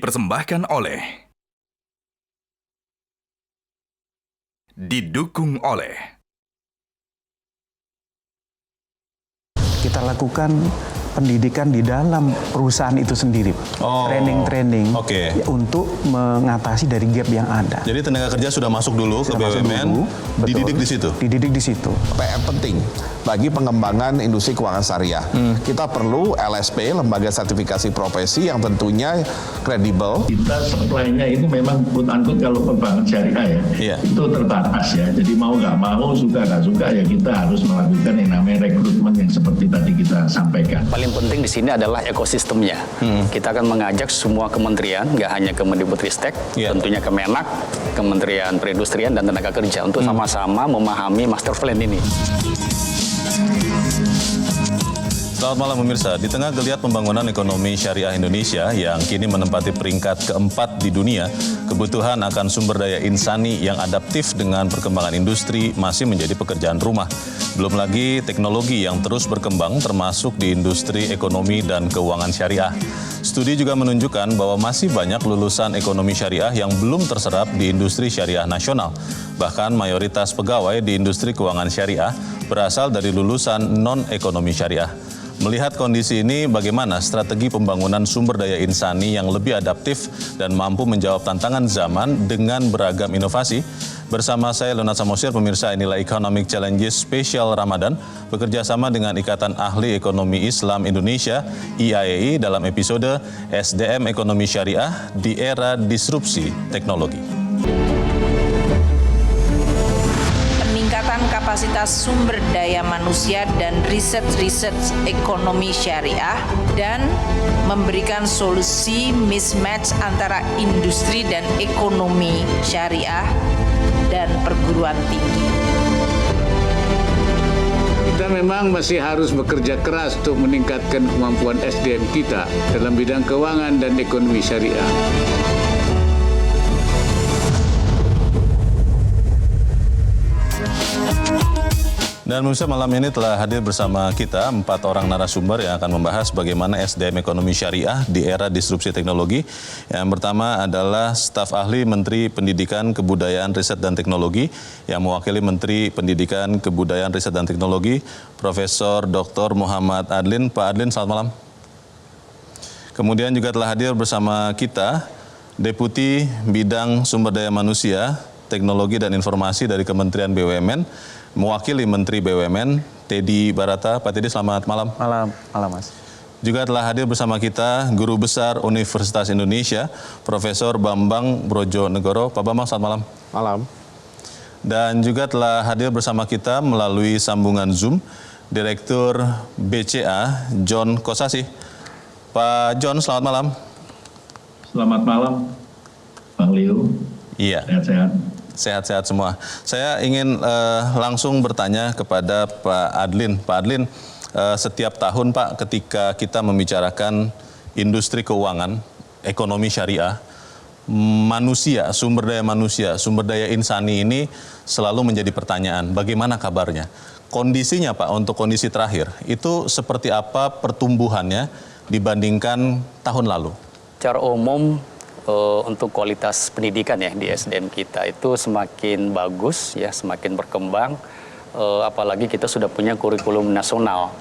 Dipersembahkan oleh, didukung oleh. Kita lakukan pendidikan di dalam perusahaan itu sendiri, training untuk mengatasi dari gap yang ada. Jadi tenaga kerja sudah masuk dulu ke BUMN, dididik di situ. Dididik di situ. PR penting bagi pengembangan industri keuangan syariah. Kita perlu LSP, lembaga sertifikasi profesi yang tentunya kredibel. Kita supply-nya ini memang quote-unquote kalau perbankan syariah itu terbatas ya. Jadi mau nggak mau, suka nggak suka ya kita harus melakukan yang namanya rekrutmen yang seperti tadi kita sampaikan. Paling penting di sini adalah ekosistemnya. Kita akan mengajak semua kementerian, nggak hanya Kemendikbudristek, tentunya Kemenak, Kementerian Perindustrian dan Tenaga Kerja untuk sama-sama memahami master plan ini. Selamat malam pemirsa. Di tengah geliat pembangunan ekonomi syariah Indonesia yang kini menempati peringkat keempat di dunia, kebutuhan akan sumber daya insani yang adaptif dengan perkembangan industri masih menjadi pekerjaan rumah. Belum lagi teknologi yang terus berkembang termasuk di industri ekonomi dan keuangan syariah. Studi juga menunjukkan bahwa masih banyak lulusan ekonomi syariah yang belum terserap di industri syariah nasional. Bahkan mayoritas pegawai di industri keuangan syariah berasal dari lulusan non-ekonomi syariah. Melihat kondisi ini, bagaimana strategi pembangunan sumber daya insani yang lebih adaptif dan mampu menjawab tantangan zaman dengan beragam inovasi? Bersama saya, Leonard Samosir, pemirsa, inilah Economic Challenges Spesial Ramadan, bekerja sama dengan Ikatan Ahli Ekonomi Islam Indonesia, IAEI, dalam episode SDM Ekonomi Syariah di Era Disrupsi Teknologi. Peningkatan kapasitas sumber daya manusia dan riset ekonomi syariah dan memberikan solusi mismatch antara industri dan ekonomi syariah dan perguruan tinggi. Kita memang masih harus bekerja keras untuk meningkatkan kemampuan SDM kita dalam bidang keuangan dan ekonomi syariah. Dan pemirsa, malam ini telah hadir bersama kita 4 orang narasumber yang akan membahas bagaimana SDM ekonomi syariah di era disrupsi teknologi. Yang pertama adalah staf ahli Menteri Pendidikan, Kebudayaan, Riset dan Teknologi yang mewakili Menteri Pendidikan, Kebudayaan, Riset dan Teknologi, Profesor Dr. Muhammad Adlin. Pak Adlin, selamat malam. Kemudian juga telah hadir bersama kita Deputi Bidang Sumber Daya Manusia, Teknologi dan Informasi dari Kementerian BUMN, mewakili Menteri BUMN, Teddy Barata. Pak Teddy, selamat malam. Malam Mas. Juga telah hadir bersama kita Guru Besar Universitas Indonesia, Profesor Bambang Brojonegoro. Pak Bambang, selamat malam. Malam. Dan juga telah hadir bersama kita melalui sambungan Zoom, Direktur BCA, John Kosasi. Pak John, selamat malam. Selamat malam, Bang Leo. Iya. Sehat-sehat. Sehat-sehat semua. Saya ingin langsung bertanya kepada Pak Adlin. Pak Adlin, setiap tahun Pak, ketika kita membicarakan industri keuangan, ekonomi syariah, manusia, sumber daya insani ini selalu menjadi pertanyaan. Bagaimana kabarnya? Kondisinya Pak, untuk kondisi terakhir, itu seperti apa pertumbuhannya dibandingkan tahun lalu? Secara umum, untuk kualitas pendidikan ya di SDM kita itu semakin bagus ya, semakin berkembang, apalagi kita sudah punya kurikulum nasional.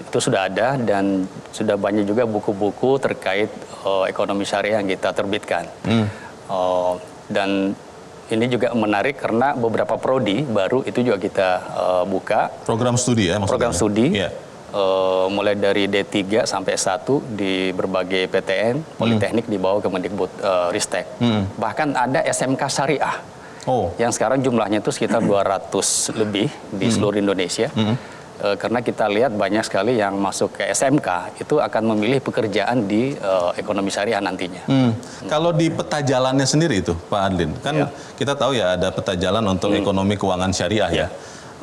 Itu sudah ada dan sudah banyak juga buku-buku terkait ekonomi syariah yang kita terbitkan. Dan ini juga menarik karena beberapa prodi baru itu juga kita buka. Program studi ya maksudnya? Program studi. Mulai dari D3 sampai S1 di berbagai PTN, Politeknik di bawah Kemendikbudristek. Bahkan ada SMK Syariah yang sekarang jumlahnya itu sekitar 200 lebih di seluruh Indonesia. Karena kita lihat banyak sekali yang masuk ke SMK itu akan memilih pekerjaan di ekonomi syariah nantinya. Kalau di peta jalannya sendiri itu Pak Adlin, kan kita tahu ya ada peta jalan untuk ekonomi keuangan syariah ya.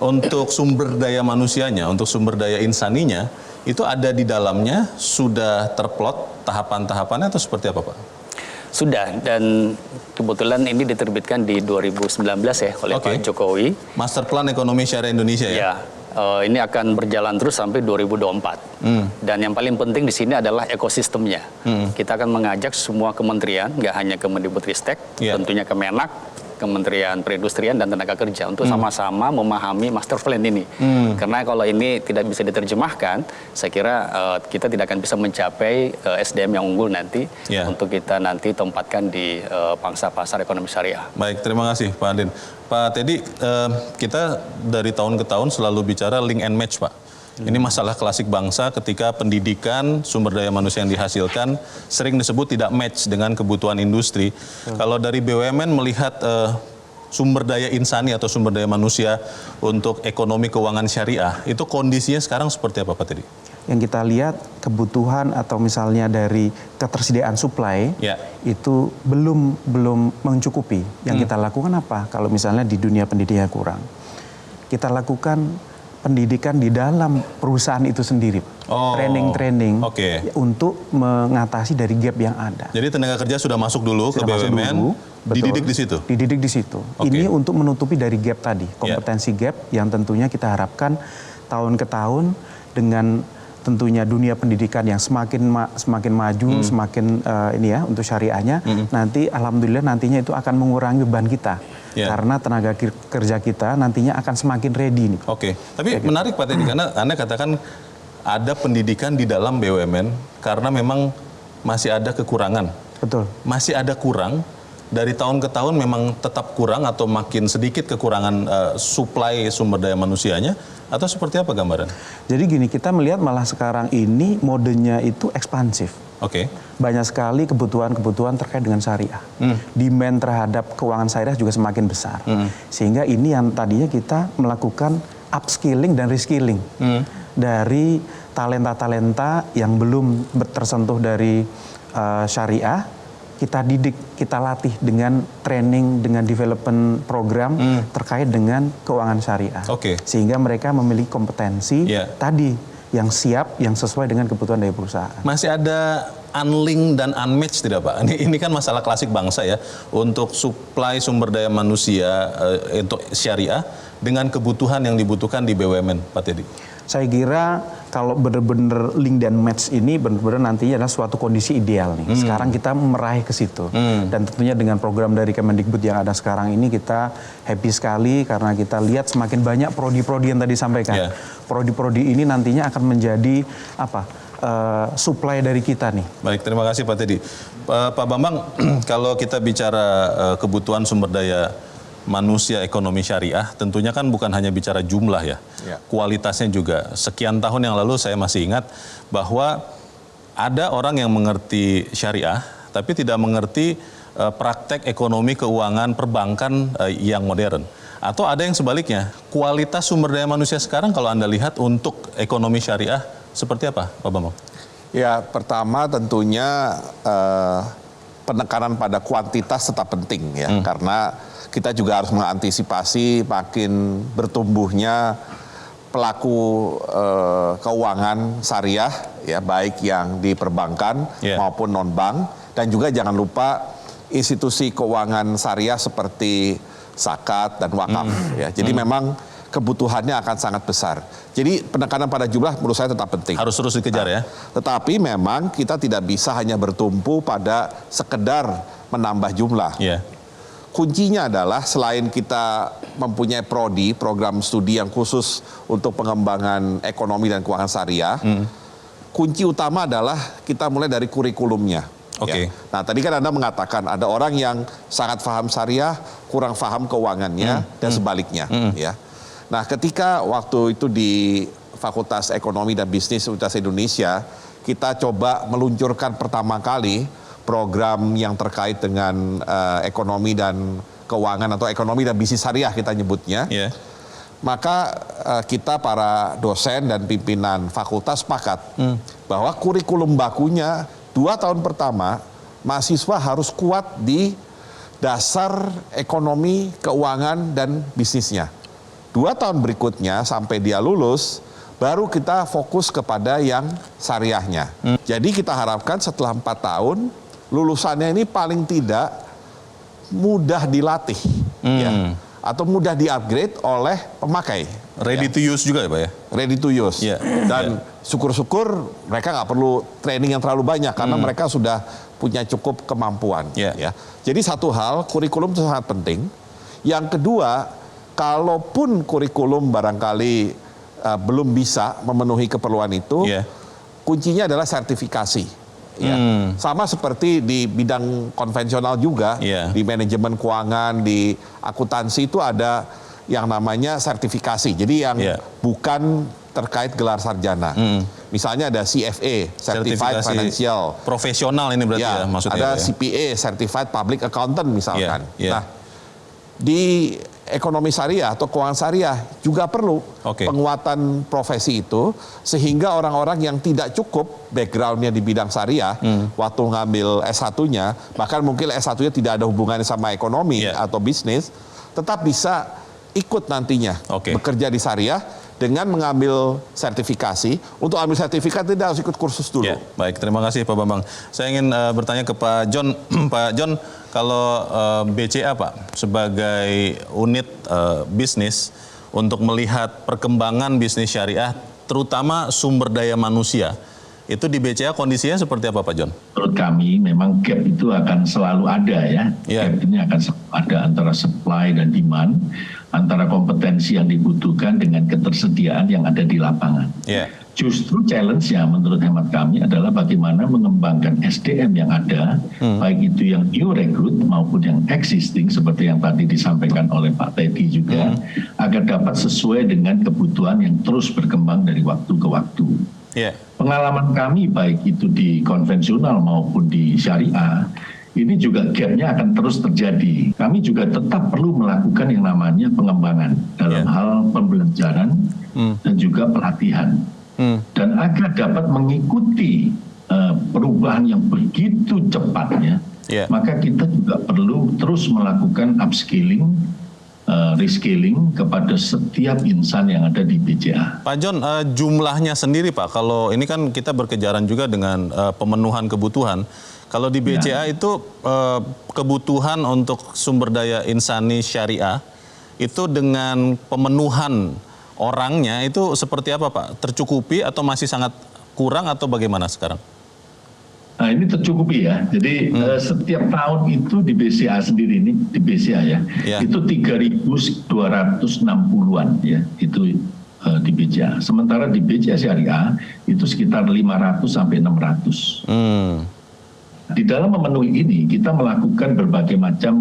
Untuk sumber daya manusianya, untuk sumber daya insaninya, itu ada di dalamnya, sudah terplot tahapan-tahapannya atau seperti apa Pak? Sudah, dan kebetulan ini diterbitkan di 2019 ya oleh Pak Jokowi. Master Plan Ekonomi Syariah Indonesia ya? Ini akan berjalan terus sampai 2024. Dan yang paling penting di sini adalah ekosistemnya. Kita akan mengajak semua kementerian, nggak hanya Kemendikbudristek, tentunya Kemenak, Kementerian Perindustrian dan Tenaga Kerja untuk sama-sama memahami master plan ini. Karena kalau ini tidak bisa diterjemahkan, saya kira kita tidak akan bisa mencapai SDM yang unggul nanti untuk kita nanti tempatkan di pangsa pasar ekonomi syariah. Baik, terima kasih Pak Andin. Pak Teddy, kita dari tahun ke tahun selalu bicara link and match, Pak. Ini masalah klasik bangsa ketika pendidikan, sumber daya manusia yang dihasilkan sering disebut tidak match dengan kebutuhan industri. Kalau dari BUMN melihat sumber daya insani atau sumber daya manusia untuk ekonomi keuangan syariah, itu kondisinya sekarang seperti apa Pak Teddy? Yang kita lihat kebutuhan atau misalnya dari ketersediaan supply itu belum mencukupi. Yang kita lakukan apa? Kalau misalnya di dunia pendidikan kurang, kita lakukan pendidikan di dalam perusahaan itu sendiri, training untuk mengatasi dari gap yang ada. Jadi tenaga kerja sudah masuk dulu ke BUMN, dididik di situ. Dididik di situ. Ini untuk menutupi dari gap tadi, kompetensi gap yang tentunya kita harapkan tahun ke tahun dengan tentunya dunia pendidikan yang semakin maju, semakin ini ya untuk syariahnya, nanti alhamdulillah nantinya itu akan mengurangi beban kita. Karena tenaga kerja kita nantinya akan semakin ready nih. Tapi menarik Pak Teddy, karena Anda katakan ada pendidikan di dalam BUMN karena memang masih ada kekurangan. Betul. Masih ada kurang, dari tahun ke tahun memang tetap kurang atau makin sedikit kekurangan suplai sumber daya manusianya, atau seperti apa gambaran? Jadi gini, kita melihat malah sekarang ini modenya itu ekspansif. Banyak sekali kebutuhan-kebutuhan terkait dengan syariah. Demand terhadap keuangan syariah juga semakin besar. Sehingga ini yang tadinya kita melakukan upskilling dan reskilling dari talenta-talenta yang belum tersentuh dari syariah, kita didik, kita latih dengan training, dengan development program terkait dengan keuangan syariah. Sehingga mereka memiliki kompetensi tadi yang siap, yang sesuai dengan kebutuhan dari perusahaan. Masih ada unlinked dan unmatched tidak Pak? Ini kan masalah klasik bangsa ya, untuk supply sumber daya manusia untuk syariah dengan kebutuhan yang dibutuhkan di BUMN, Pak Teddy. Saya kira kalau benar-benar link dan match ini benar-benar nantinya adalah suatu kondisi ideal nih. Sekarang kita meraih ke situ. Dan tentunya dengan program dari Kemendikbud yang ada sekarang ini kita happy sekali karena kita lihat semakin banyak prodi-prodi yang tadi disampaikan. Prodi-prodi ini nantinya akan menjadi supply dari kita nih. Baik, terima kasih Pak Teddy. Pak Bambang, kalau kita bicara kebutuhan sumber daya manusia ekonomi syariah, tentunya kan bukan hanya bicara jumlah ya, kualitasnya juga. Sekian tahun yang lalu saya masih ingat bahwa ada orang yang mengerti syariah, tapi tidak mengerti praktek ekonomi keuangan perbankan yang modern. Atau ada yang sebaliknya, kualitas sumber daya manusia sekarang kalau Anda lihat untuk ekonomi syariah, seperti apa Pak Bambang? Ya, pertama tentunya penekanan pada kuantitas tetap penting ya, karena kita juga harus mengantisipasi makin bertumbuhnya pelaku keuangan syariah ya, baik yang di perbankan maupun non-bank, dan juga jangan lupa institusi keuangan syariah seperti zakat dan wakaf ya. Jadi memang kebutuhannya akan sangat besar. Jadi penekanan pada jumlah menurut saya tetap penting. Harus terus dikejar ya. Tetapi memang kita tidak bisa hanya bertumpu pada sekedar menambah jumlah. Kuncinya adalah selain kita mempunyai prodi, program studi yang khusus untuk pengembangan ekonomi dan keuangan syariah, kunci utama adalah kita mulai dari kurikulumnya. Ya. Nah, tadi kan Anda mengatakan ada orang yang sangat paham syariah, kurang paham keuangannya, dan sebaliknya. Ya. Nah, ketika waktu itu di Fakultas Ekonomi dan Bisnis Universitas Indonesia, kita coba meluncurkan pertama kali program yang terkait dengan ekonomi dan keuangan atau ekonomi dan bisnis syariah kita nyebutnya. Maka kita para dosen dan pimpinan fakultas sepakat bahwa kurikulum bakunya 2 tahun pertama mahasiswa harus kuat di dasar ekonomi, keuangan, dan bisnisnya. 2 tahun berikutnya sampai dia lulus, baru kita fokus kepada yang syariahnya. Jadi kita harapkan setelah 4 tahun, lulusannya ini paling tidak mudah dilatih. Ya. atau mudah di-upgrade oleh pemakai. Ready to use juga ya Pak ya? Ready to use. Dan syukur-syukur mereka nggak perlu training yang terlalu banyak karena mereka sudah punya cukup kemampuan. Ya. Jadi satu hal, kurikulum itu sangat penting. Yang kedua, kalaupun kurikulum barangkali belum bisa memenuhi keperluan itu, kuncinya adalah sertifikasi. Ya. Sama seperti di bidang konvensional juga, di manajemen keuangan, di akuntansi itu ada yang namanya sertifikasi. Jadi yang bukan terkait gelar sarjana. Misalnya ada CFA, Certified Financial. Profesional ini berarti ya maksudnya. Ada ya? CPA, Certified Public Accountant misalkan. Nah, di ekonomi syariah atau keuangan syariah juga perlu penguatan profesi itu sehingga orang-orang yang tidak cukup backgroundnya di bidang syariah waktu ngambil S1-nya, bahkan mungkin S1-nya tidak ada hubungannya sama ekonomi atau bisnis, tetap bisa ikut nantinya bekerja di syariah dengan mengambil sertifikasi. Untuk ambil sertifikat tidak harus ikut kursus dulu. Baik, terima kasih Pak Bambang. Saya ingin bertanya ke Pak John. Pak John, kalau BCA Pak sebagai unit bisnis untuk melihat perkembangan bisnis syariah, terutama sumber daya manusia, itu di BCA kondisinya seperti apa Pak John? Menurut kami memang gap itu akan selalu ada ya. Gap ini akan selalu ada antara supply dan demand, antara kompetensi yang dibutuhkan dengan ketersediaan yang ada di lapangan. Justru challenge-nya menurut hemat kami adalah bagaimana mengembangkan SDM yang ada, baik itu yang new recruit maupun yang existing seperti yang tadi disampaikan oleh Pak Teddy juga, agar dapat sesuai dengan kebutuhan yang terus berkembang dari waktu ke waktu. Pengalaman kami baik itu di konvensional maupun di syariah, ini juga gap-nya akan terus terjadi. Kami juga tetap perlu melakukan yang namanya pengembangan dalam hal pembelajaran dan juga pelatihan. Dan agar dapat mengikuti perubahan yang begitu cepatnya, maka kita juga perlu terus melakukan upskilling, reskilling kepada setiap insan yang ada di BCA. Pak John, jumlahnya sendiri Pak, kalau ini kan kita berkejaran juga dengan pemenuhan kebutuhan. Kalau di BCA itu kebutuhan untuk sumber daya insani syariah itu dengan pemenuhan orangnya itu seperti apa Pak? Tercukupi atau masih sangat kurang atau bagaimana sekarang? Nah ini tercukupi ya. Jadi setiap tahun itu di BCA sendiri ini di BCA ya, itu 3.260-an ya itu di BCA. Sementara di BCA Syariah itu sekitar 500 sampai 600. Di dalam memenuhi ini kita melakukan berbagai macam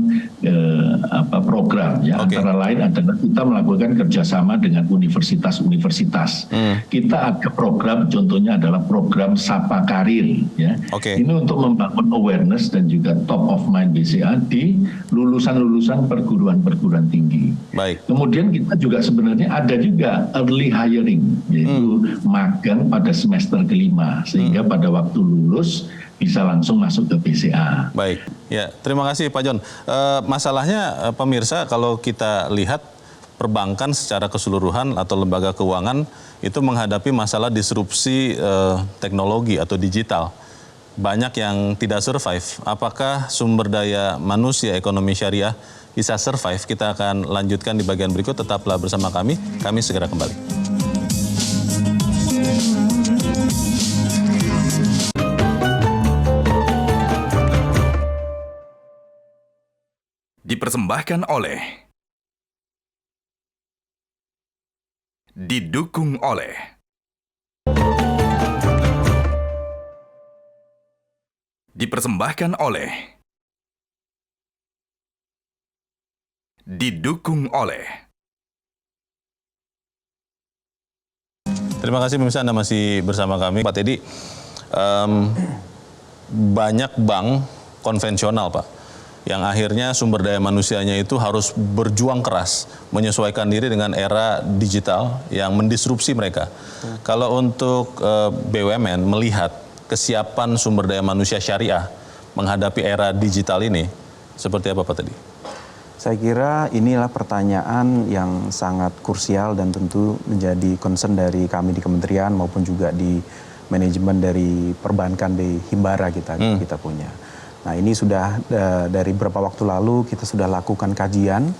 program ya. Antara lain adalah kita melakukan kerjasama dengan universitas-universitas. Kita ada program, contohnya adalah program Sapa Karir ya. Ini untuk membangun awareness dan juga top of mind BCA di lulusan-lulusan perguruan-perguruan tinggi. Kemudian kita juga sebenarnya ada juga early hiring, yaitu magang pada semester kelima sehingga pada waktu lulus bisa langsung masuk ke BCA. Baik, ya terima kasih Pak John. Masalahnya pemirsa kalau kita lihat perbankan secara keseluruhan atau lembaga keuangan itu menghadapi masalah disrupsi teknologi atau digital. Banyak yang tidak survive. Apakah sumber daya manusia ekonomi syariah bisa survive? Kita akan lanjutkan di bagian berikut. Tetaplah bersama kami. Kami segera kembali. Dipersembahkan oleh, didukung oleh, dipersembahkan oleh, didukung oleh. Terima kasih pemirsa, Anda masih bersama kami. Pak Teddy, banyak bank konvensional Pak, yang akhirnya sumber daya manusianya itu harus berjuang keras menyesuaikan diri dengan era digital yang mendisrupsi mereka. Kalau untuk BUMN melihat kesiapan sumber daya manusia syariah menghadapi era digital ini, seperti apa Pak Teddy? Saya kira inilah pertanyaan yang sangat krusial dan tentu menjadi concern dari kami di kementerian maupun juga di manajemen dari perbankan di Himbara kita punya. Nah ini sudah dari beberapa waktu lalu kita sudah lakukan kajian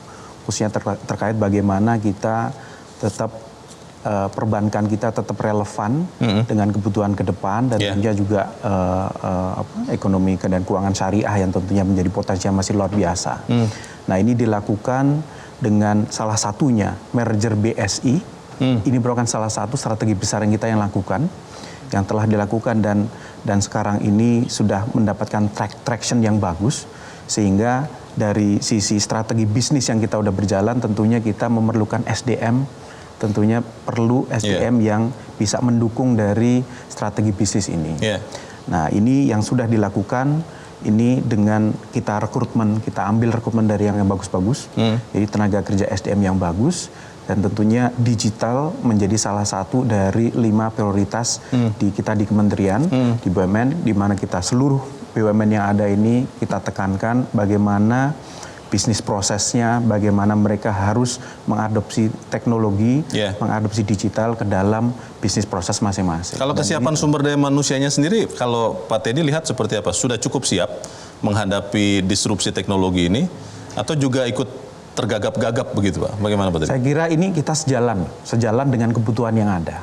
khususnya terkait bagaimana kita tetap perbankan kita tetap relevan dengan kebutuhan ke depan dan tentunya juga ekonomi dan keuangan syariah yang tentunya menjadi potensi yang masih luar biasa. Nah, ini dilakukan dengan salah satunya merger BSI. Ini merupakan salah satu strategi besar yang kita lakukan, yang telah dilakukan dan sekarang ini sudah mendapatkan traction yang bagus, sehingga dari sisi strategi bisnis yang kita udah berjalan, tentunya kita memerlukan SDM. Tentunya perlu SDM yang bisa mendukung dari strategi bisnis ini. Nah, ini yang sudah dilakukan, ini dengan kita rekrutmen, kita ambil rekrutmen dari yang bagus-bagus, jadi tenaga kerja SDM yang bagus, dan tentunya digital menjadi salah satu dari 5 prioritas kita di kementerian, di BUMN, di mana kita seluruh BUMN yang ada ini kita tekankan bagaimana bisnis prosesnya, bagaimana mereka harus mengadopsi teknologi, mengadopsi digital ke dalam bisnis proses masing-masing. Kalau kesiapan sumber daya manusianya sendiri, kalau Pak Teddy lihat seperti apa? Sudah cukup siap menghadapi disrupsi teknologi ini, atau juga ikut tergagap-gagap begitu Pak? Bagaimana Pak Teddy? Saya kira ini kita sejalan dengan kebutuhan yang ada.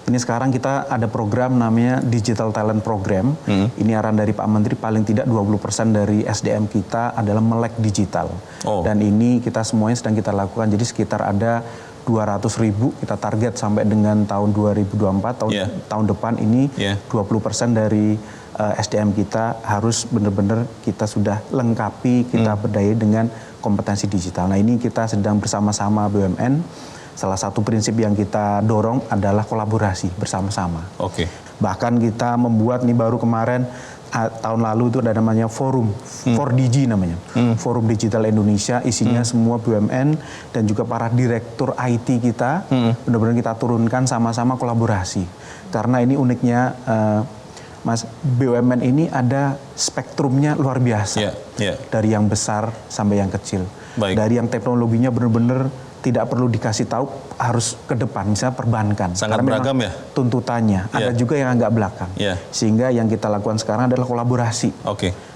Ini sekarang kita ada program namanya Digital Talent Program. Ini arahan dari Pak Menteri, paling tidak 20% dari SDM kita adalah melek digital. Dan ini kita semuanya sedang kita lakukan, jadi sekitar ada 200.000 kita target sampai dengan tahun 2024, tahun depan ini 20% dari SDM kita harus benar-benar kita sudah lengkapi, kita berdaya dengan kompetensi digital. Nah, ini kita sedang bersama-sama BUMN. Salah satu prinsip yang kita dorong adalah kolaborasi bersama-sama. Bahkan kita membuat nih baru kemarin tahun lalu itu ada namanya forum 4DG namanya, Forum Digital Indonesia, isinya semua BUMN dan juga para direktur IT kita, benar-benar kita turunkan sama-sama kolaborasi. Karena ini uniknya Mas, BUMN ini ada spektrumnya luar biasa, dari yang besar sampai yang kecil, dari yang teknologinya benar-benar tidak perlu dikasih tahu, harus ke depan, misalnya perbankan. Sangat beragam ya? Tuntutannya, ada juga yang agak belakang. Sehingga yang kita lakukan sekarang adalah kolaborasi.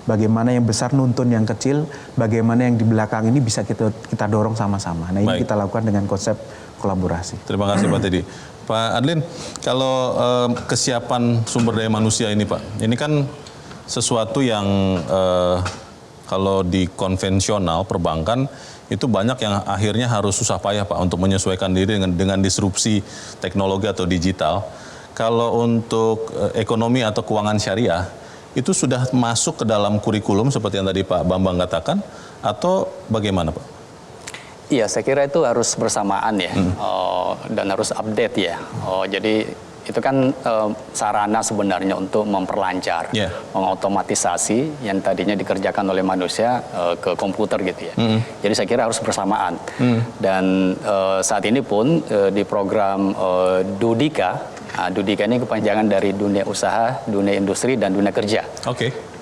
Bagaimana yang besar nuntun yang kecil, bagaimana yang di belakang ini bisa kita dorong sama-sama. Nah, ini kita lakukan dengan konsep kolaborasi. Terima kasih Pak Teddy. Pak Adlin, kalau kesiapan sumber daya manusia ini Pak, ini kan sesuatu yang kalau di konvensional perbankan itu banyak yang akhirnya harus susah payah Pak untuk menyesuaikan diri dengan disrupsi teknologi atau digital. Kalau untuk ekonomi atau keuangan syariah, itu sudah masuk ke dalam kurikulum seperti yang tadi Pak Bambang katakan, atau bagaimana Pak? Iya, saya kira itu harus bersamaan ya, dan harus update ya. Jadi itu kan sarana sebenarnya untuk memperlancar, mengotomatisasi yang tadinya dikerjakan oleh manusia ke komputer gitu ya. Jadi saya kira harus bersamaan. Dan saat ini pun di program DUDIKA, DUDIKA ini kepanjangan dari dunia usaha, dunia industri, dan dunia kerja.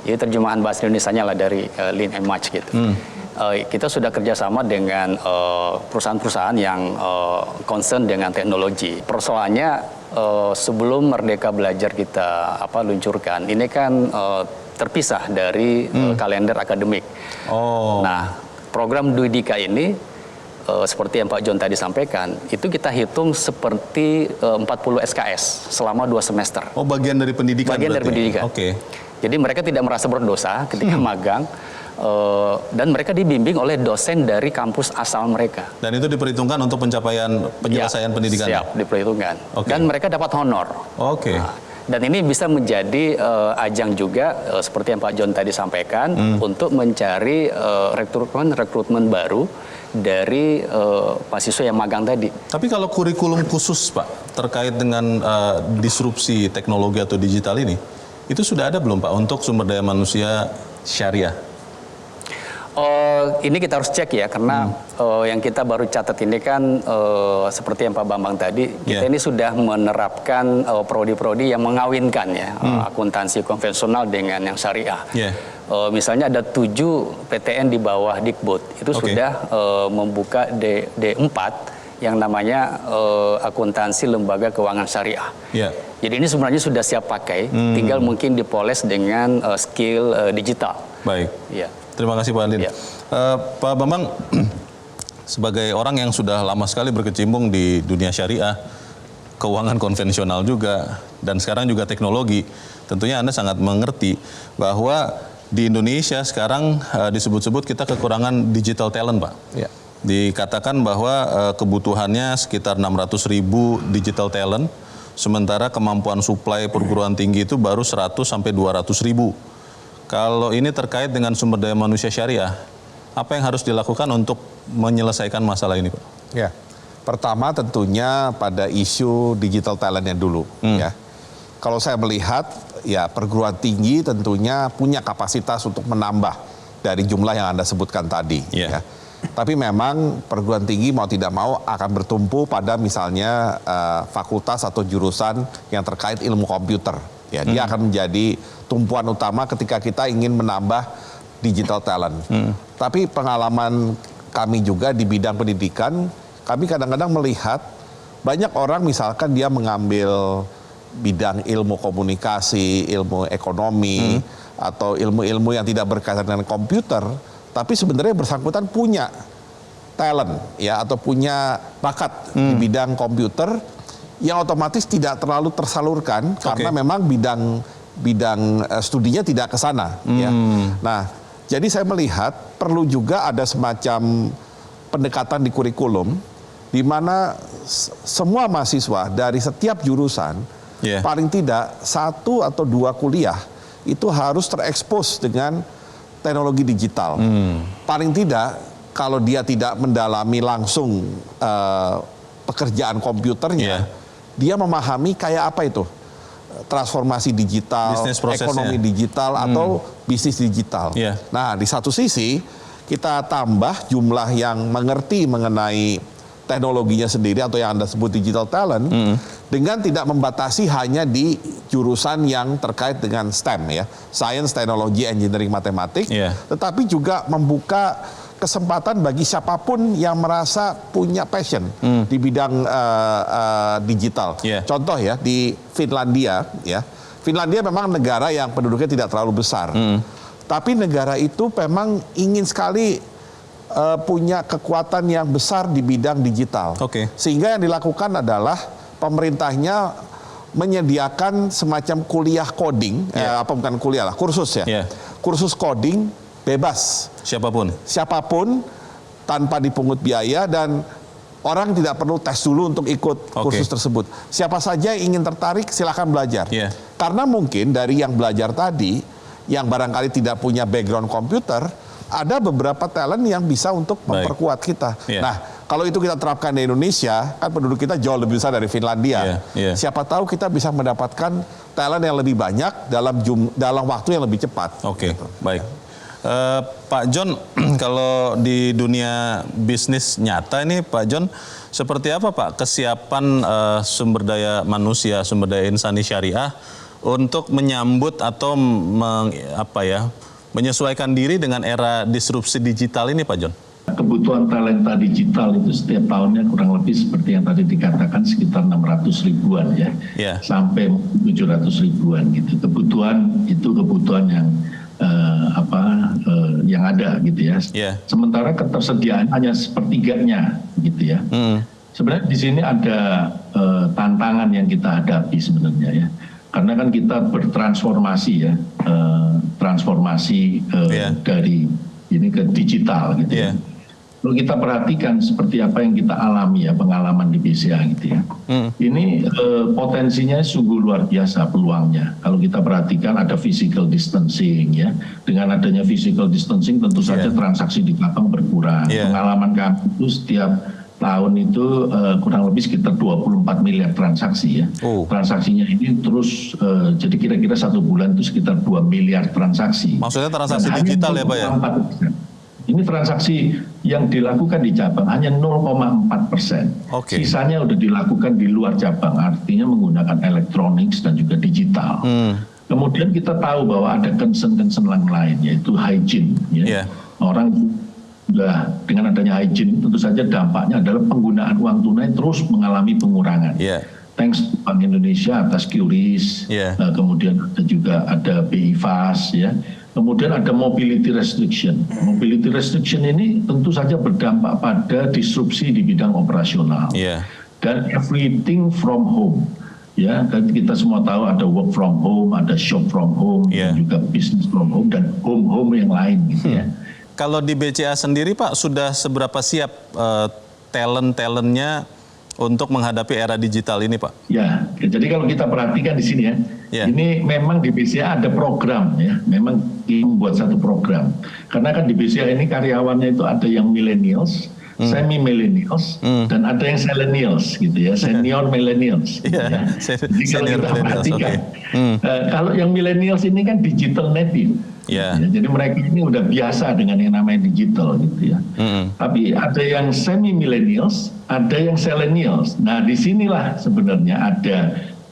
Jadi terjemahan bahasa Indonesianya lah dari Lean and Match gitu. Kita sudah kerjasama dengan perusahaan-perusahaan yang concern dengan teknologi. Persoalannya sebelum Merdeka Belajar kita luncurkan, ini kan terpisah dari kalender akademik. Nah, program DUDIKA ini seperti yang Pak John tadi sampaikan, itu kita hitung seperti 40 SKS selama 2 semester. Bagian dari pendidikan. Bagian dari pendidikan. Jadi mereka tidak merasa berdosa ketika magang. Dan mereka dibimbing oleh dosen dari kampus asal mereka. Dan itu diperhitungkan untuk penyelesaian pendidikan? Siap, diperhitungkan. Dan mereka dapat honor. Nah, dan ini bisa menjadi ajang juga, seperti yang Pak John tadi sampaikan, untuk mencari rekrutmen baru dari mahasiswa yang magang tadi. Tapi kalau kurikulum khusus Pak, terkait dengan disrupsi teknologi atau digital ini, itu sudah ada belum Pak untuk sumber daya manusia syariah? Ini kita harus cek ya, karena yang kita baru catat ini kan seperti yang Pak Bambang tadi, kita ini sudah menerapkan prodi-prodi yang mengawinkan ya akuntansi konvensional dengan yang syariah. Misalnya ada 7 PTN di bawah Dikbud, itu sudah membuka D4 yang namanya akuntansi lembaga keuangan syariah. Jadi ini sebenarnya sudah siap pakai, tinggal mungkin dipoles dengan skill digital. Terima kasih Pak Adlin. Pak Bambang, sebagai orang yang sudah lama sekali berkecimpung di dunia syariah, keuangan konvensional juga, dan sekarang juga teknologi, tentunya Anda sangat mengerti bahwa di Indonesia sekarang disebut-sebut kita kekurangan digital talent, Pak. Ya. Dikatakan bahwa kebutuhannya sekitar 600.000 digital talent, sementara kemampuan suplai perguruan tinggi itu baru 100 sampai 200.000. Kalau ini terkait dengan sumber daya manusia syariah, apa yang harus dilakukan untuk menyelesaikan masalah ini, Pak? Ya. Pertama tentunya pada isu digital talentnya dulu, ya. Kalau saya melihat, ya perguruan tinggi tentunya punya kapasitas untuk menambah dari jumlah yang Anda sebutkan tadi, ya. Tapi memang perguruan tinggi mau tidak mau akan bertumpu pada misalnya fakultas atau jurusan yang terkait ilmu komputer. Ya, dia akan menjadi tumpuan utama ketika kita ingin menambah digital talent. Tapi pengalaman kami juga di bidang pendidikan, kami kadang-kadang melihat banyak orang misalkan dia mengambil bidang ilmu komunikasi, ilmu ekonomi, atau ilmu-ilmu yang tidak berkaitan dengan komputer, tapi sebenarnya bersangkutan punya talent ya atau punya bakat di bidang komputer yang otomatis tidak terlalu tersalurkan karena memang bidang studinya tidak ke sana. Ya. Nah, jadi saya melihat perlu juga ada semacam pendekatan di kurikulum di mana semua mahasiswa dari setiap jurusan paling tidak 1 atau 2 kuliah itu harus terekspos dengan teknologi digital. Paling tidak kalau dia tidak mendalami langsung pekerjaan komputernya, dia memahami kayak apa itu transformasi digital, ekonomi digital atau bisnis digital. Nah, di satu sisi kita tambah jumlah yang mengerti mengenai teknologinya sendiri atau yang Anda sebut digital talent dengan tidak membatasi hanya di jurusan yang terkait dengan STEM ya, Science, Technology, Engineering, Matematik, tetapi juga membuka kesempatan bagi siapapun yang merasa punya passion di bidang digital. Contoh ya di Finlandia ya. Finlandia memang negara yang penduduknya tidak terlalu besar. Tapi negara itu memang ingin sekali punya kekuatan yang besar di bidang digital. Sehingga yang dilakukan adalah pemerintahnya menyediakan semacam kuliah coding, bukan kuliah lah, kursus ya. Kursus coding bebas. Siapapun tanpa dipungut biaya dan orang tidak perlu tes dulu untuk ikut kursus tersebut. Siapa saja yang ingin tertarik silakan belajar. Karena mungkin dari yang belajar tadi yang barangkali tidak punya background komputer, ada beberapa talent yang bisa untuk memperkuat kita. Nah, kalau itu kita terapkan di Indonesia, kan penduduk kita jauh lebih besar dari Finlandia. Siapa tahu kita bisa mendapatkan talent yang lebih banyak dalam waktu yang lebih cepat. Baik. Pak John, kalau di dunia bisnis nyata ini, Pak John, seperti apa Pak kesiapan sumber daya manusia, sumber daya insani syariah untuk menyambut atau menyesuaikan diri dengan era disrupsi digital ini, Pak John? Kebutuhan talenta digital itu setiap tahunnya kurang lebih seperti yang tadi dikatakan sekitar 600 ribuan ya, sampai 700 ribuan gitu. Kebutuhan yang yang ada gitu ya. Sementara ketersediaan hanya sepertiganya gitu ya. Sebenarnya di sini ada tantangan yang kita hadapi sebenarnya ya. Karena kan kita bertransformasi ya, dari ini ke digital gitu ya. Kalau kita perhatikan seperti apa yang kita alami ya, pengalaman di BCA gitu ya. Ini potensinya sungguh luar biasa peluangnya. Kalau kita perhatikan ada physical distancing ya. Dengan adanya physical distancing tentu saja transaksi di Kapang berkurang. Pengalaman kami itu setiap tahun itu kurang lebih sekitar 24 miliar transaksi ya. Transaksinya ini terus jadi kira-kira 1 bulan itu sekitar 2 miliar transaksi. Maksudnya transaksi digital ya Pak ya? Ini transaksi yang dilakukan di cabang hanya 0,4%. Sisanya udah dilakukan di luar cabang, artinya menggunakan elektronik dan juga digital. Kemudian kita tahu bahwa ada concern lain yaitu hygiene. Ya. Orang sudah dengan adanya hygiene tentu saja dampaknya adalah penggunaan uang tunai terus mengalami pengurangan. Thanks to Bank Indonesia atas QRIS, kemudian juga ada BI Fast ya. Kemudian ada mobility restriction. Mobility restriction ini tentu saja berdampak pada disrupsi di bidang operasional. Dan everything from home. Ya, kita semua tahu ada work from home, ada shop from home, dan juga business from home, dan home yang lain gitu ya. Kalau di BCA sendiri Pak, sudah seberapa siap talent-talentnya untuk menghadapi era digital ini Pak? Ya, jadi kalau kita perhatikan di sini ya, ini memang di BCA ada program ya, memang membuat satu program. Karena kan di BCA ini karyawannya itu ada yang millennials, semi millennials, dan ada yang millennials gitu ya, senior millennials. Gitu ya. Jadi kalau kita perhatikan, kalau yang millennials ini kan digital native. Ya, jadi mereka ini udah biasa dengan yang namanya digital gitu ya. Tapi ada yang semi millennials, ada yang millennials. Nah, disinilah sebenarnya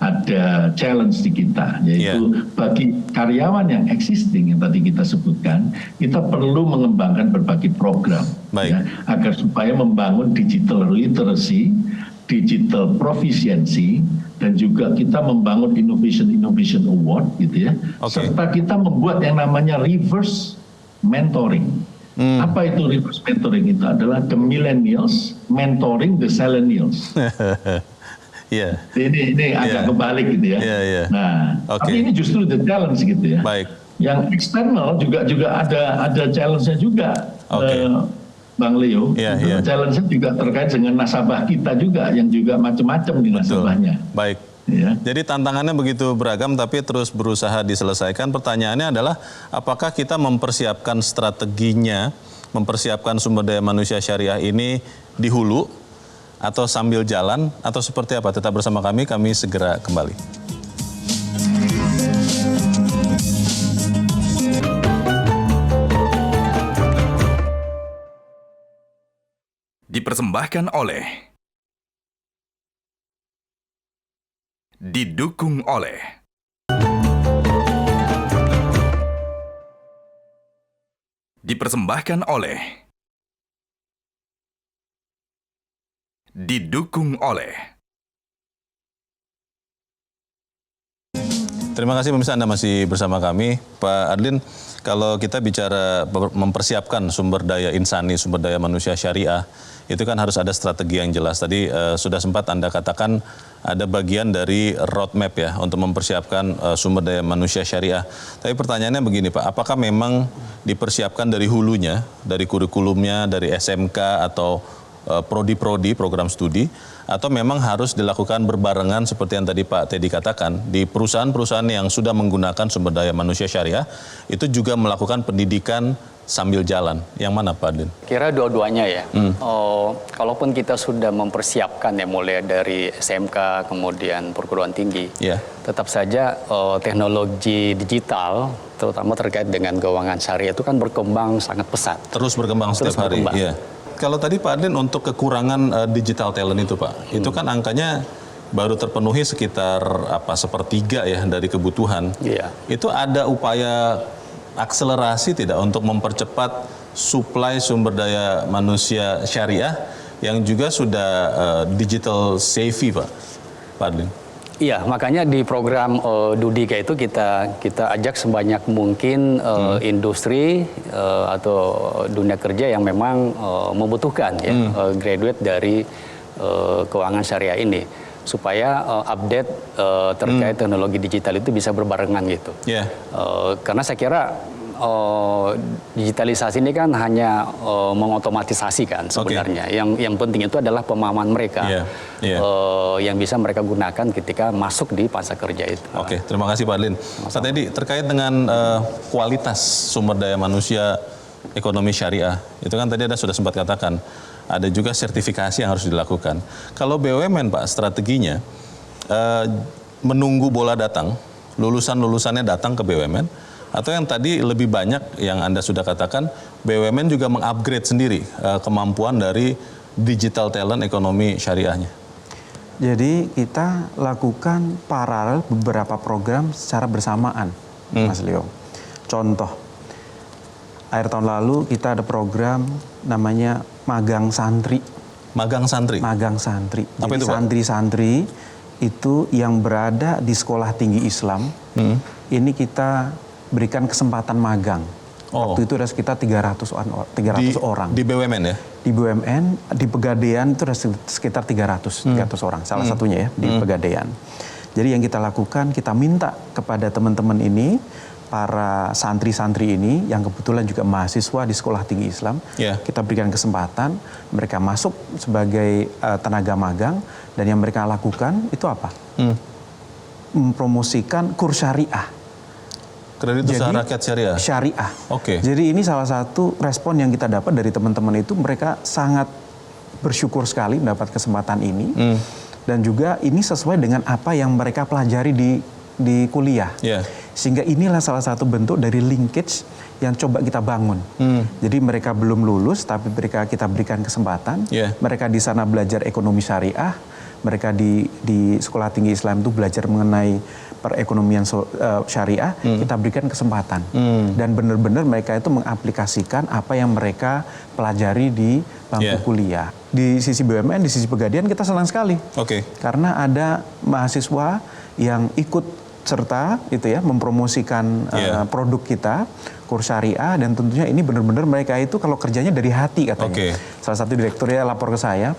ada challenge di kita, yaitu bagi karyawan yang existing yang tadi kita sebutkan, kita perlu mengembangkan berbagai program ya, agar supaya membangun digital literacy, digital proficiency, dan juga kita membangun innovation award gitu ya, serta kita membuat yang namanya reverse mentoring. Apa itu reverse mentoring? Itu adalah the millennials mentoring the millennials. Ini agak kebalik gitu ya. Nah, tapi ini justru the challenge gitu ya. Yang eksternal juga ada challenge-nya juga. Bang Leo, challenge-nya juga terkait dengan nasabah kita juga, yang juga macam-macam di nasabahnya. Jadi tantangannya begitu beragam tapi terus berusaha diselesaikan. Pertanyaannya adalah apakah kita mempersiapkan strateginya, mempersiapkan sumber daya manusia syariah ini di hulu atau sambil jalan atau seperti apa? Tetap bersama kami segera kembali. Dipersembahkan oleh, didukung oleh, dipersembahkan oleh, didukung oleh. Terima kasih pemirsa, Anda masih bersama kami. Pak Adlin, kalau kita bicara mempersiapkan sumber daya insani, sumber daya manusia syariah, itu kan harus ada strategi yang jelas. Tadi sudah sempat Anda katakan ada bagian dari roadmap ya untuk mempersiapkan sumber daya manusia syariah. Tapi pertanyaannya begini Pak, apakah memang dipersiapkan dari hulunya, dari kurikulumnya, dari SMK atau prodi-prodi, program studi, atau memang harus dilakukan berbarengan seperti yang tadi Pak Teddy katakan, di perusahaan-perusahaan yang sudah menggunakan sumber daya manusia syariah, itu juga melakukan pendidikan sambil jalan. Yang mana Pak Adlin? Kira dua-duanya ya. Kalaupun kita sudah mempersiapkan ya, mulai dari SMK, kemudian perguruan tinggi, tetap saja teknologi digital, terutama terkait dengan keuangan syariah itu kan berkembang sangat pesat. Terus berkembang setiap hari. Kalau tadi Pak Adlin untuk kekurangan digital talent itu Pak, itu kan angkanya baru terpenuhi sekitar sepertiga ya dari kebutuhan. Itu ada upaya akselerasi tidak untuk mempercepat suplai sumber daya manusia syariah yang juga sudah digital savvy Pak Adlin? Iya, makanya di program Dudika itu kita ajak sebanyak mungkin industri atau dunia kerja yang memang membutuhkan ya graduate dari keuangan syariah ini, supaya update terkait teknologi digital itu bisa berbarengan gitu. Karena saya kira digitalisasi ini kan hanya mengotomatisasi kan sebenarnya. Yang penting itu adalah pemahaman mereka yang bisa mereka gunakan ketika masuk di pasar kerja itu. Terima kasih Pak Adlin. Pak Teddy, terkait dengan kualitas sumber daya manusia ekonomi syariah, itu kan tadi sudah sempat katakan, ada juga sertifikasi yang harus dilakukan. Kalau BUMN Pak, strateginya menunggu bola datang, lulusan-lulusannya datang ke BUMN, atau yang tadi lebih banyak yang Anda sudah katakan, BUMN juga mengupgrade sendiri kemampuan dari digital talent ekonomi syariahnya? Jadi kita lakukan paralel beberapa program secara bersamaan, Mas Leo. Contoh, akhir tahun lalu kita ada program namanya Magang Santri. Magang Santri? Magang Santri. Apa Jadi itu, Pak? santri-santri itu yang berada di sekolah tinggi Islam, ini kita berikan kesempatan magang. Waktu itu ada sekitar 300 orang. Di BUMN ya? Di BUMN, di Pegadaian itu ada sekitar 300 orang. Salah satunya ya di Pegadaian. Jadi yang kita lakukan, kita minta kepada teman-teman ini, para santri-santri ini yang kebetulan juga mahasiswa di Sekolah Tinggi Islam, kita berikan kesempatan, mereka masuk sebagai tenaga magang, dan yang mereka lakukan itu apa? Mempromosikan kurs syariah. Kredit usaha rakyat syariah? Syariah. Oke. Jadi ini salah satu respon yang kita dapat dari teman-teman itu, mereka sangat bersyukur sekali mendapat kesempatan ini. Dan juga ini sesuai dengan apa yang mereka pelajari di kuliah. Sehingga inilah salah satu bentuk dari linkage yang coba kita bangun. Jadi mereka belum lulus, tapi kita berikan kesempatan. Mereka di sana belajar ekonomi syariah. Mereka di Sekolah Tinggi Islam itu belajar mengenai perekonomian syariah, kita berikan kesempatan. Dan benar-benar mereka itu mengaplikasikan apa yang mereka pelajari di bangku kuliah. Di sisi BUMN, di sisi Pegadaian kita senang sekali. Karena ada mahasiswa yang ikut serta itu ya, mempromosikan produk kita, kurs syariah, dan tentunya ini benar-benar mereka itu kalau kerjanya dari hati katanya. Salah satu direkturnya lapor ke saya,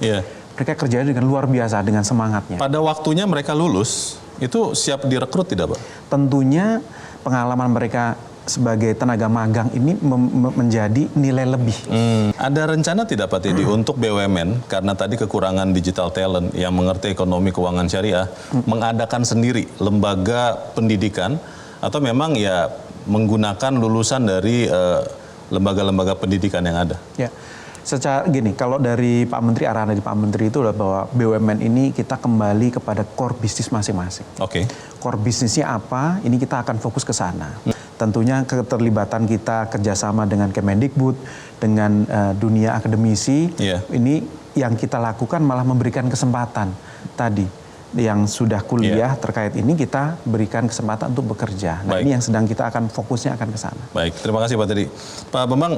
mereka kerjanya dengan luar biasa, dengan semangatnya. Pada waktunya mereka lulus, itu siap direkrut tidak, Pak? Tentunya pengalaman mereka sebagai tenaga magang ini menjadi nilai lebih. Ada rencana tidak Pak Teddy untuk BUMN, karena tadi kekurangan digital talent yang mengerti ekonomi keuangan syariah, mengadakan sendiri lembaga pendidikan, atau memang ya menggunakan lulusan dari lembaga-lembaga pendidikan yang ada? Ya. Secara gini, kalau dari Pak Menteri, arahan dari Pak Menteri itu adalah bahwa BUMN ini kita kembali kepada core bisnis masing-masing. Core bisnisnya apa, ini kita akan fokus ke sana. Tentunya keterlibatan kita kerjasama dengan Kemendikbud, dengan dunia akademisi, ini yang kita lakukan malah memberikan kesempatan tadi. Yang sudah kuliah terkait ini kita berikan kesempatan untuk bekerja. Nah ini yang sedang kita akan fokusnya akan ke sana. Baik, terima kasih Pak Teddy. Pak Bambang,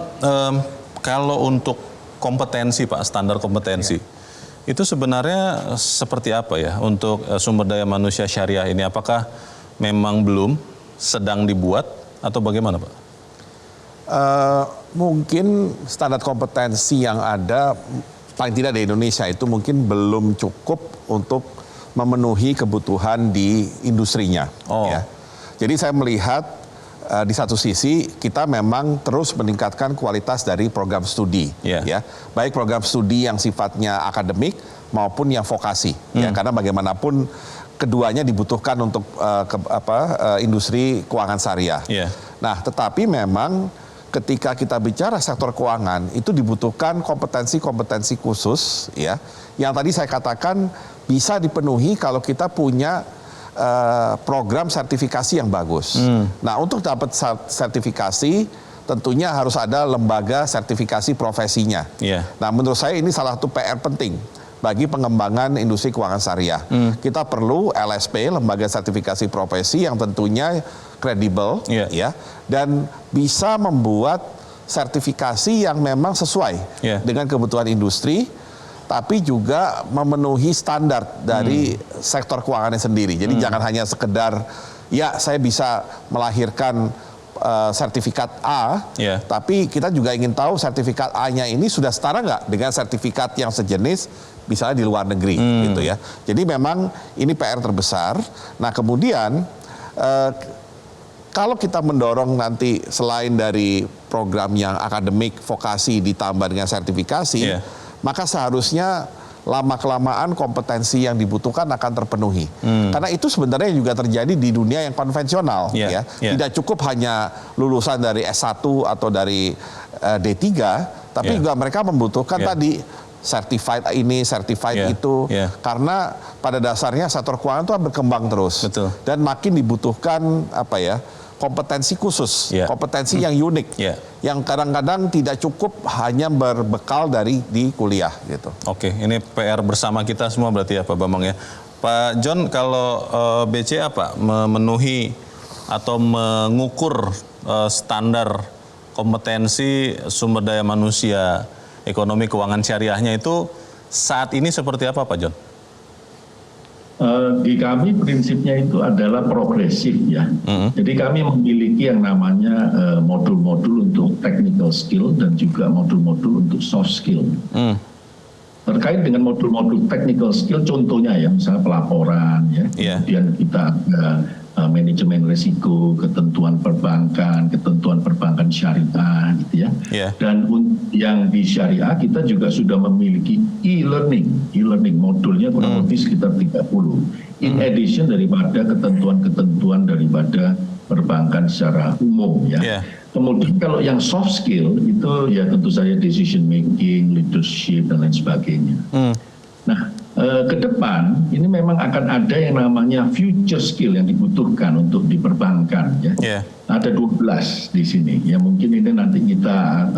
kalau untuk kompetensi Pak, standar kompetensi, itu sebenarnya seperti apa ya untuk sumber daya manusia syariah ini? Apakah memang belum, sedang dibuat, atau bagaimana Pak? Mungkin standar kompetensi yang ada, paling tidak di Indonesia itu mungkin belum cukup untuk memenuhi kebutuhan di industrinya. Ya. Jadi saya melihat di satu sisi kita memang terus meningkatkan kualitas dari program studi, ya, baik program studi yang sifatnya akademik maupun yang vokasi, ya, karena bagaimanapun keduanya dibutuhkan untuk industri keuangan syariah. Nah, tetapi memang ketika kita bicara sektor keuangan itu dibutuhkan kompetensi-kompetensi khusus, ya, yang tadi saya katakan bisa dipenuhi kalau kita punya program sertifikasi yang bagus. Nah, untuk dapat sertifikasi tentunya harus ada lembaga sertifikasi profesinya. Nah, menurut saya ini salah satu PR penting bagi pengembangan industri keuangan syariah. Kita perlu LSP, lembaga sertifikasi profesi yang tentunya kredibel, ya, dan bisa membuat sertifikasi yang memang sesuai dengan kebutuhan industri, tapi juga memenuhi standar dari sektor keuangannya sendiri. Jadi jangan hanya sekedar, ya saya bisa melahirkan sertifikat A, tapi kita juga ingin tahu sertifikat A-nya ini sudah setara nggak dengan sertifikat yang sejenis, misalnya di luar negeri, gitu ya. Jadi memang ini PR terbesar. Nah kemudian, kalau kita mendorong nanti selain dari program yang akademik, vokasi ditambah dengan sertifikasi, maka seharusnya lama-kelamaan kompetensi yang dibutuhkan akan terpenuhi. Karena itu sebenarnya juga terjadi di dunia yang konvensional. Ya. Tidak cukup hanya lulusan dari S1 atau dari D3, tapi juga mereka membutuhkan tadi certified ini, certified itu. Karena pada dasarnya sektor keuangan itu berkembang terus. Dan makin dibutuhkan kompetensi khusus, kompetensi yang unik, yang kadang-kadang tidak cukup hanya berbekal di kuliah gitu. Oke, ini PR bersama kita semua berarti ya Pak Bambang ya. Pak John, kalau BCA Pak memenuhi atau mengukur standar kompetensi sumber daya manusia ekonomi keuangan syariahnya itu saat ini seperti apa Pak John? Di kami prinsipnya itu adalah progresif ya. Jadi kami memiliki yang namanya modul-modul untuk technical skill dan juga modul-modul untuk soft skill. Terkait dengan modul-modul technical skill, contohnya ya, misalnya pelaporan ya, kemudian kita ada manajemen risiko, ketentuan perbankan syariah gitu ya. Dan yang di syariah kita juga sudah memiliki e-learning modulnya kurang lebih sekitar 30. In addition daripada ketentuan-ketentuan daripada perbankan secara umum ya. Kemudian kalau yang soft skill itu ya tentu saja decision making, leadership dan lain sebagainya. Nah, ke depan ini memang akan ada yang namanya future skill yang dibutuhkan untuk diperbankan ya. Ada 12 di sini. Ya mungkin ini nanti kita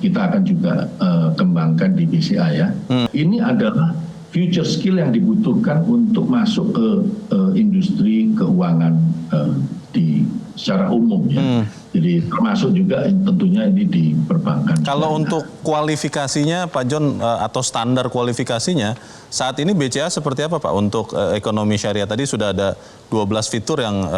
akan juga kembangkan di BCA ya. Ini adalah future skill yang dibutuhkan untuk masuk ke industri keuangan secara umum ya. Jadi termasuk juga tentunya ini di perbankan. Kalau untuk kualifikasinya Pak John atau standar kualifikasinya saat ini BCA seperti apa Pak untuk ekonomi syariah? Tadi sudah ada 12 fitur yang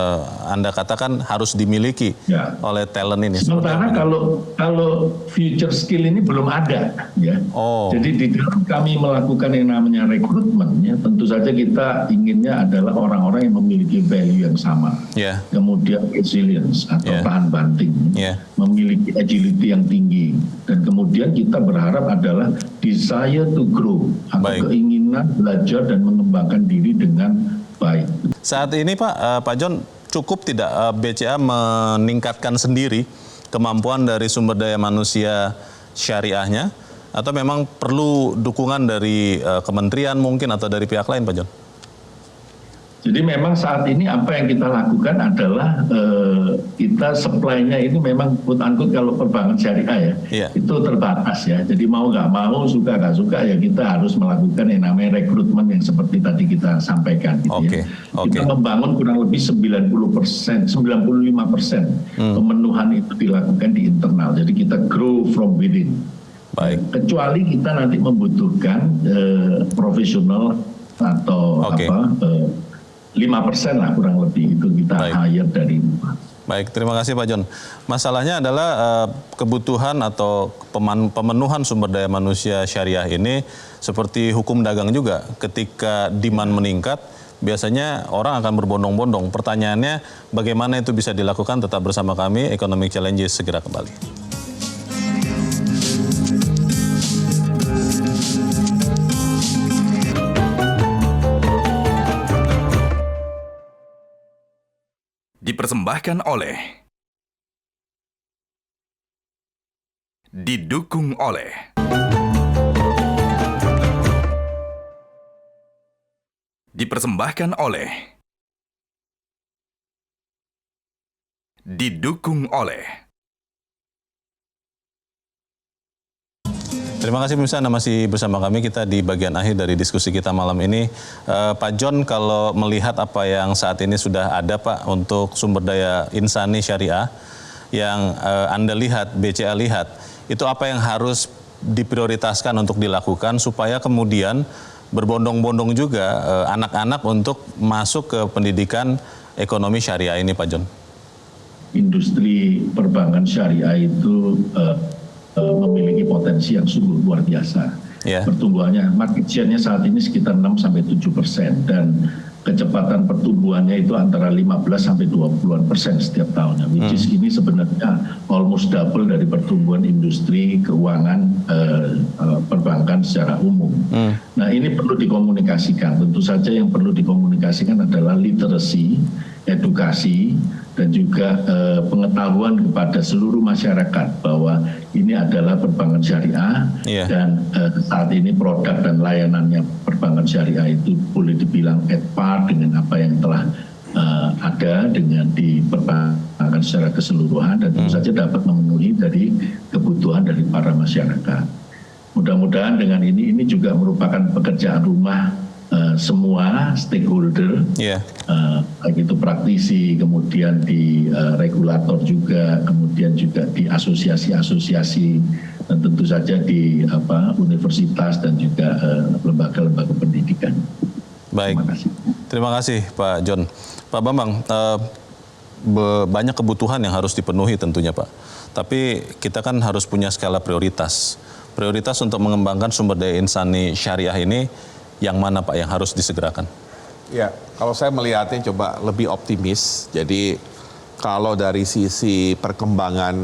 Anda katakan harus dimiliki oleh talent ini. Sementara kalau future skill ini belum ada ya. Jadi di dalam kami melakukan yang namanya rekrutmen ya, tentu saja kita inginnya adalah orang-orang yang memiliki value yang sama. Kemudian resilience atau tahan banting, memiliki agility yang tinggi, dan kemudian kita berharap adalah desire to grow atau keinginan belajar dan mengembangkan diri dengan baik. Saat ini Pak John, cukup tidak BCA meningkatkan sendiri kemampuan dari sumber daya manusia syariahnya, atau memang perlu dukungan dari kementerian mungkin atau dari pihak lain Pak John? Jadi memang saat ini apa yang kita lakukan adalah kita supply-nya ini memang quote-unquote kalau perbankan syariah ya, itu terbatas ya. Jadi mau nggak mau, suka nggak suka ya kita harus melakukan yang namanya rekrutmen yang seperti tadi kita sampaikan gitu ya. Kita membangun kurang lebih 95% pemenuhan itu dilakukan di internal. Jadi kita grow from within. Kecuali kita nanti membutuhkan profesional atau 5% lah kurang lebih itu kita hire dari rumah. Baik, terima kasih Pak John. Masalahnya adalah kebutuhan atau pemenuhan sumber daya manusia syariah ini seperti hukum dagang juga. Ketika demand meningkat, biasanya orang akan berbondong-bondong. Pertanyaannya, bagaimana itu bisa dilakukan? Tetap bersama kami, Economic Challenges segera kembali. Dipersembahkan oleh, didukung oleh, dipersembahkan oleh, didukung oleh. Terima kasih pemirsa, Anda masih bersama kami. Kita di bagian akhir dari diskusi kita malam ini. Pak John, kalau melihat apa yang saat ini sudah ada Pak untuk sumber daya insani syariah yang Anda lihat, BCA lihat, itu apa yang harus diprioritaskan untuk dilakukan supaya kemudian berbondong-bondong juga anak-anak untuk masuk ke pendidikan ekonomi syariah ini Pak John? Industri perbankan syariah itu memiliki potensi yang sungguh luar biasa. Pertumbuhannya, market share-nya saat ini sekitar 6-7% dan kecepatan pertumbuhannya itu antara 15-20% setiap tahunnya. Which is ini sebenarnya almost double dari pertumbuhan industri keuangan perbankan secara umum. Nah ini perlu dikomunikasikan. Tentu saja yang perlu dikomunikasikan adalah literacy, edukasi, dan juga pengetahuan kepada seluruh masyarakat bahwa ini adalah perbankan syariah dan saat ini produk dan layanannya perbankan syariah itu boleh dibilang at par dengan apa yang telah ada dengan di perbankan secara keseluruhan dan tentu saja dapat memenuhi dari kebutuhan dari para masyarakat. Mudah-mudahan dengan ini juga merupakan pekerjaan rumah semua stakeholder, baik itu praktisi, kemudian di regulator juga, kemudian juga di asosiasi-asosiasi, dan tentu saja di universitas dan juga lembaga-lembaga pendidikan. Baik. Terima kasih. Terima kasih Pak John. Pak Bambang, banyak kebutuhan yang harus dipenuhi tentunya Pak. Tapi kita kan harus punya skala prioritas. Prioritas untuk mengembangkan sumber daya insani syariah ini yang mana Pak yang harus disegerakan? Ya, kalau saya melihatnya coba lebih optimis. Jadi kalau dari sisi perkembangan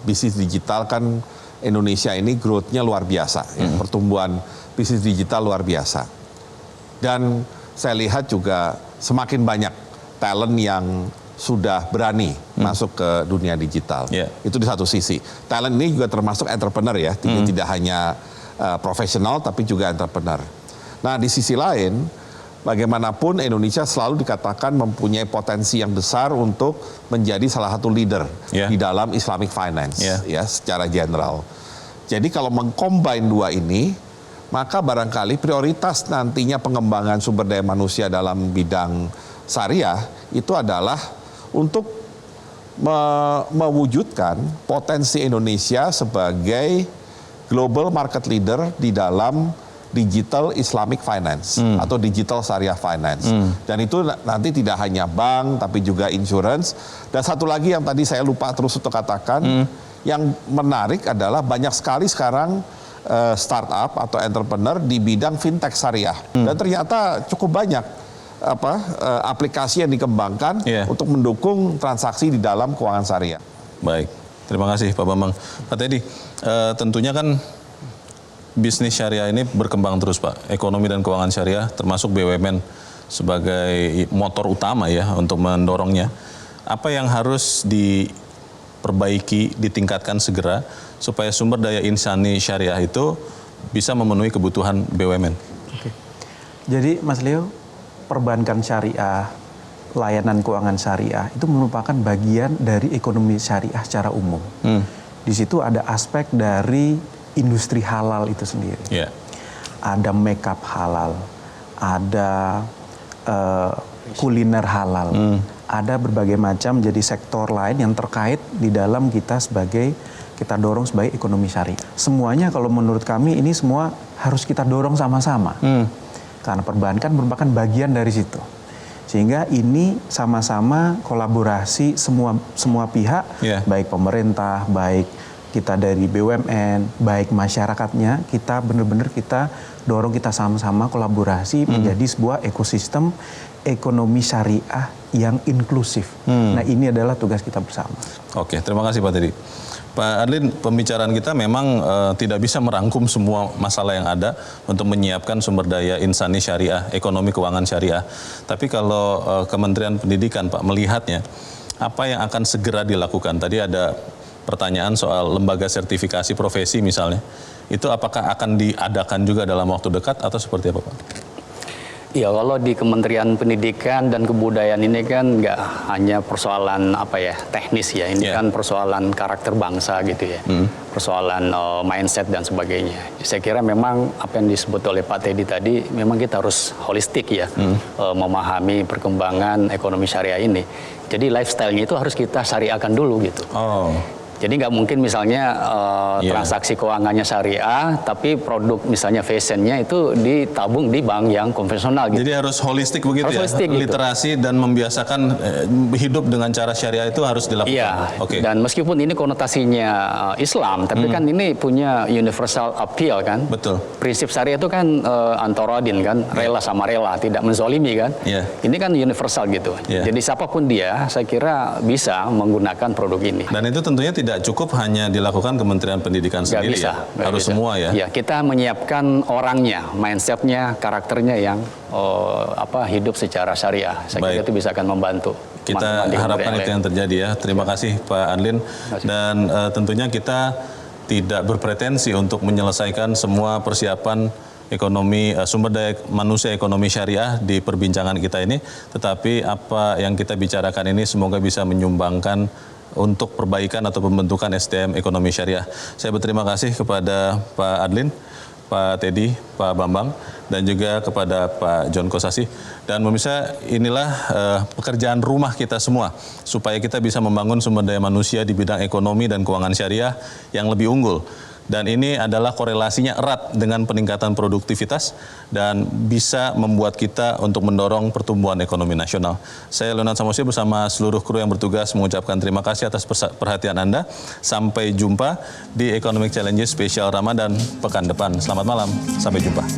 bisnis digital kan Indonesia ini growth-nya luar biasa. Ya, pertumbuhan bisnis digital luar biasa. Dan saya lihat juga semakin banyak talent yang sudah berani masuk ke dunia digital. Itu di satu sisi. Talent ini juga termasuk entrepreneur ya, tidak hanya profesional tapi juga entrepreneur. Nah di sisi lain, bagaimanapun Indonesia selalu dikatakan mempunyai potensi yang besar untuk menjadi salah satu leader di dalam Islamic finance ya secara general. Jadi kalau mengcombine dua ini, maka barangkali prioritas nantinya pengembangan sumber daya manusia dalam bidang syariah itu adalah untuk mewujudkan potensi Indonesia sebagai global market leader di dalam digital Islamic finance atau digital syariah finance. Dan itu nanti tidak hanya bank tapi juga insurance. Dan satu lagi yang tadi saya lupa terus untuk katakan, yang menarik adalah banyak sekali sekarang startup atau entrepreneur di bidang fintech syariah. Dan ternyata cukup banyak aplikasi yang dikembangkan untuk mendukung transaksi di dalam keuangan syariah. Baik, terima kasih Pak Bambang. Pak Teddy, tentunya kan bisnis syariah ini berkembang terus Pak. Ekonomi dan keuangan syariah termasuk BUMN sebagai motor utama ya untuk mendorongnya. Apa yang harus diperbaiki, ditingkatkan segera supaya sumber daya insani syariah itu bisa memenuhi kebutuhan BUMN? Oke. Jadi Mas Leo, perbankan syariah, layanan keuangan syariah itu merupakan bagian dari ekonomi syariah secara umum. Di situ ada aspek dari industri halal itu sendiri. Ada makeup halal, ada kuliner halal, ada berbagai macam jadi sektor lain yang terkait di dalam kita dorong sebagai ekonomi syariah. Semuanya kalau menurut kami ini semua harus kita dorong sama-sama. Karena perbankan merupakan bagian dari situ. Sehingga ini sama-sama kolaborasi semua pihak, baik pemerintah, baik kita dari BUMN, baik masyarakatnya, kita benar-benar kita dorong, kita sama-sama kolaborasi menjadi sebuah ekosistem ekonomi syariah yang inklusif. Nah ini adalah tugas kita bersama. Oke, terima kasih Pak Teddy. Pak Adlin, pembicaraan kita memang tidak bisa merangkum semua masalah yang ada untuk menyiapkan sumber daya insani syariah, ekonomi keuangan syariah. Tapi kalau Kementerian Pendidikan Pak melihatnya, apa yang akan segera dilakukan? Tadi ada pertanyaan soal lembaga sertifikasi profesi misalnya. Itu apakah akan diadakan juga dalam waktu dekat atau seperti apa Pak? Ya, kalau di Kementerian Pendidikan dan Kebudayaan ini kan nggak hanya persoalan teknis ya, ini kan persoalan karakter bangsa gitu ya, persoalan mindset dan sebagainya. Saya kira memang apa yang disebut oleh Pak Teddy tadi, memang kita harus holistik ya, memahami perkembangan ekonomi syariah ini. Jadi lifestyle-nya itu harus kita syariahkan dulu gitu. Jadi nggak mungkin misalnya transaksi keuangannya syariah, tapi produk misalnya fashionnya itu ditabung di bank yang konvensional gitu. Jadi harus holistik begitu harus holistik, gitu. Literasi dan membiasakan hidup dengan cara syariah itu harus dilakukan. Iya, dan meskipun ini konotasinya Islam, tapi kan ini punya universal appeal kan. Betul. Prinsip syariah itu kan antorodin kan, rela sama rela, tidak menzolimi kan. Ini kan universal gitu. Jadi siapapun dia, saya kira bisa menggunakan produk ini. Dan itu tentunya tidak cukup hanya dilakukan Kementerian Pendidikan sendiri harus semua ya. Ya, kita menyiapkan orangnya, mindsetnya, karakternya yang hidup secara syariah. Saya kira itu bisa akan membantu. Kita harapkan itu yang terjadi ya. Terima kasih Pak Adlin. Dan tentunya kita tidak berpretensi untuk menyelesaikan semua persiapan ekonomi sumber daya manusia ekonomi syariah di perbincangan kita ini, tetapi apa yang kita bicarakan ini semoga bisa menyumbangkan untuk perbaikan atau pembentukan SDM ekonomi syariah. Saya berterima kasih kepada Pak Adlin, Pak Teddy, Pak Bambang, dan juga kepada Pak John Kosasi. Dan pemirsa, inilah pekerjaan rumah kita semua, supaya kita bisa membangun sumber daya manusia di bidang ekonomi dan keuangan syariah yang lebih unggul. Dan ini adalah korelasinya erat dengan peningkatan produktivitas dan bisa membuat kita untuk mendorong pertumbuhan ekonomi nasional. Saya Leonard Samosir bersama seluruh kru yang bertugas mengucapkan terima kasih atas perhatian Anda. Sampai jumpa di Economic Challenges spesial Ramadan pekan depan. Selamat malam, sampai jumpa.